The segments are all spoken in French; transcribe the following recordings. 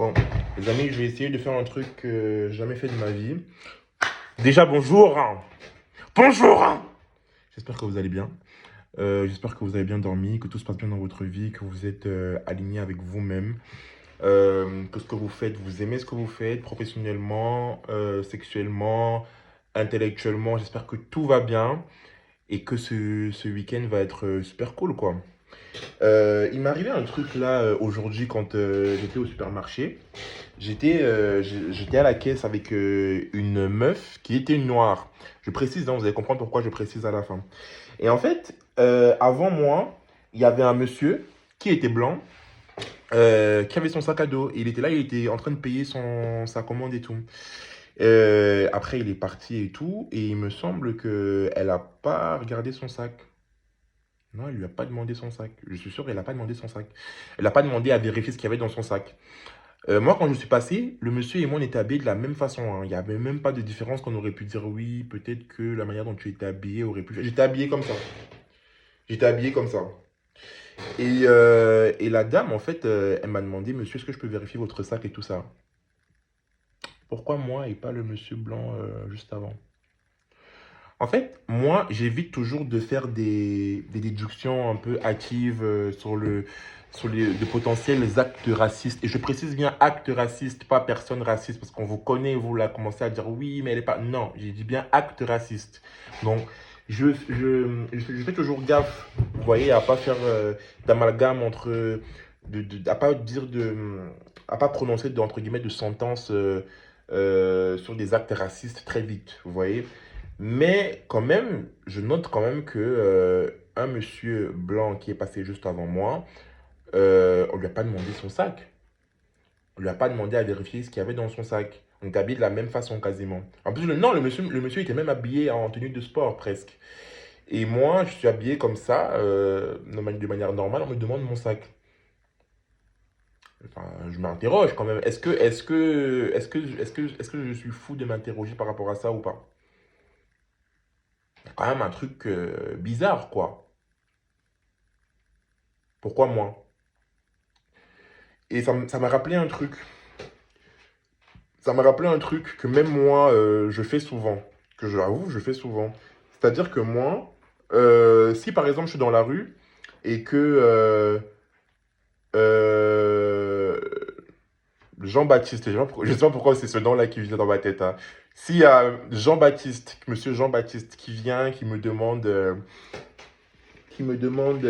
Bon, les amis, je vais essayer de faire un truc que j'ai jamais fait de ma vie. Déjà, bonjour. Bonjour. J'espère que vous allez bien. J'espère que vous avez bien dormi, que tout se passe bien dans votre vie, que vous êtes aligné avec vous-même, que ce que vous faites, vous aimez ce que vous faites professionnellement, sexuellement, intellectuellement. J'espère que tout va bien et que ce week-end va être super cool, quoi. Il m'est arrivé un truc là aujourd'hui quand j'étais au supermarché. J'étais à la caisse avec une meuf qui était noire. Je précise, hein, vous allez comprendre pourquoi je précise à la fin. Et en fait, avant moi, il y avait un monsieur qui était blanc, qui avait son sac à dos. Il était là, il était en train de payer sa commande et tout. Après, il est parti et tout. Et il me semble qu'elle n'a pas regardé son sac. Non, elle lui a pas demandé son sac. Je suis sûr qu'elle n'a pas demandé son sac. Elle n'a pas demandé à vérifier ce qu'il y avait dans son sac. Moi, quand je suis passé, le monsieur et moi, on était habillés de la même façon, hein. Il n'y avait même pas de différence qu'on aurait pu dire oui, peut-être que la manière dont tu étais habillé aurait pu. J'étais habillé comme ça. J'étais habillé comme ça. Et la dame, en fait, elle m'a demandé, monsieur, est-ce que je peux vérifier votre sac et tout ça? Pourquoi moi et pas le monsieur blanc juste avant? En fait, moi, j'évite toujours de faire des déductions un peu hâtives sur de potentiels actes racistes. Et je précise bien actes racistes, pas personne raciste, parce qu'on vous connaît, vous là, commencez à dire oui, mais elle est pas. Non, j'ai dit bien actes racistes. Donc, je fais toujours gaffe, vous voyez, à pas faire d'amalgame entre. À pas dire à pas prononcer entre guillemets de sentences sur des actes racistes très vite, vous voyez. Mais quand même, je note quand même que un monsieur blanc qui est passé juste avant moi, on lui a pas demandé son sac. On lui a pas demandé à vérifier ce qu'il y avait dans son sac. On est habillé de la même façon quasiment. En plus, non, le monsieur était même habillé en tenue de sport presque. Et moi, je suis habillé comme ça, de manière normale, on me demande mon sac. Enfin, je m'interroge quand même. Est-ce que je suis fou de m'interroger par rapport à ça ou pas? Il y a quand même un truc bizarre, quoi. Pourquoi moi? Et ça m'a rappelé un truc. Ça m'a rappelé un truc que même moi, je fais souvent. Que j'avoue, je fais souvent. C'est-à-dire que moi, si par exemple je suis dans la rue et que euh, Jean-Baptiste, je sais pas pourquoi c'est ce nom-là qui vient dans ma tête, hein. S'il y a Jean-Baptiste, monsieur Jean-Baptiste qui vient, qui me demande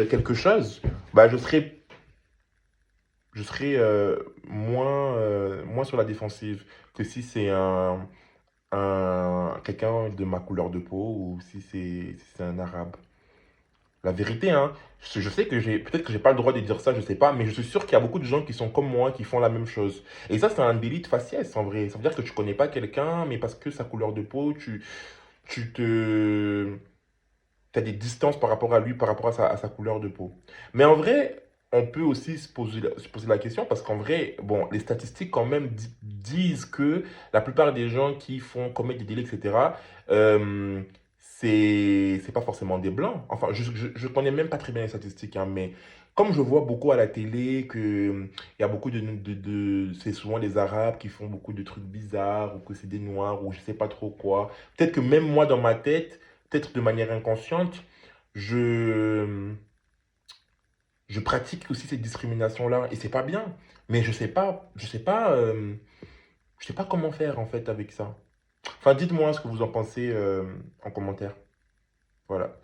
quelque chose, bah je serai moins sur la défensive que si c'est quelqu'un de ma couleur de peau ou si c'est un arabe. La vérité, hein, je sais que peut-être que j'ai pas le droit de dire ça, je sais pas, mais je suis sûr qu'il y a beaucoup de gens qui sont comme moi, qui font la même chose. Et ça, c'est un délit de faciès, en vrai. Ça veut dire que tu connais pas quelqu'un, mais parce que sa couleur de peau, tu as des distances par rapport à lui, par rapport à sa couleur de peau. Mais en vrai, on peut aussi se poser la question parce qu'en vrai, bon, les statistiques quand même disent que la plupart des gens qui commettent des délits, etc., c'est pas forcément des blancs. Enfin, je connais même pas très bien les statistiques, hein, mais comme je vois beaucoup à la télé que il y a beaucoup c'est souvent les Arabes qui font beaucoup de trucs bizarres ou que c'est des Noirs ou je sais pas trop quoi. Peut-être que même moi dans ma tête, peut-être de manière inconsciente, je, je pratique aussi cette discrimination-là. Et c'est pas bien. Mais je sais pas comment faire en fait avec ça. Enfin, dites-moi ce que vous en pensez en commentaire. Voilà.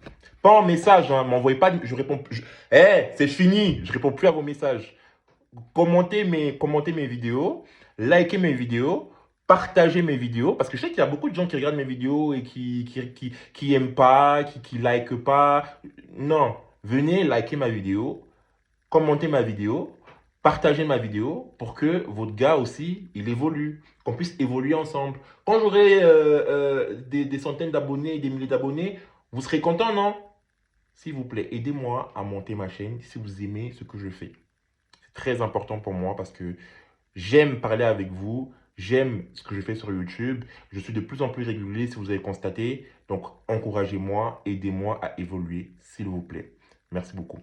Pas en message, hein, m'envoyez pas, je réponds, c'est fini, je réponds plus à vos messages. Commentez mes vidéos, likez mes vidéos, partagez mes vidéos, parce que je sais qu'il y a beaucoup de gens qui regardent mes vidéos et qui aiment pas, qui likent pas. Non, venez liker ma vidéo, commentez ma vidéo, partagez ma vidéo pour que votre gars aussi, il évolue, qu'on puisse évoluer ensemble. Quand j'aurai des centaines d'abonnés et des milliers d'abonnés, vous serez content, non? S'il vous plaît, aidez-moi à monter ma chaîne si vous aimez ce que je fais. C'est très important pour moi parce que j'aime parler avec vous, j'aime ce que je fais sur YouTube. Je suis de plus en plus régulier si vous avez constaté. Donc, encouragez-moi, aidez-moi à évoluer, s'il vous plaît. Merci beaucoup.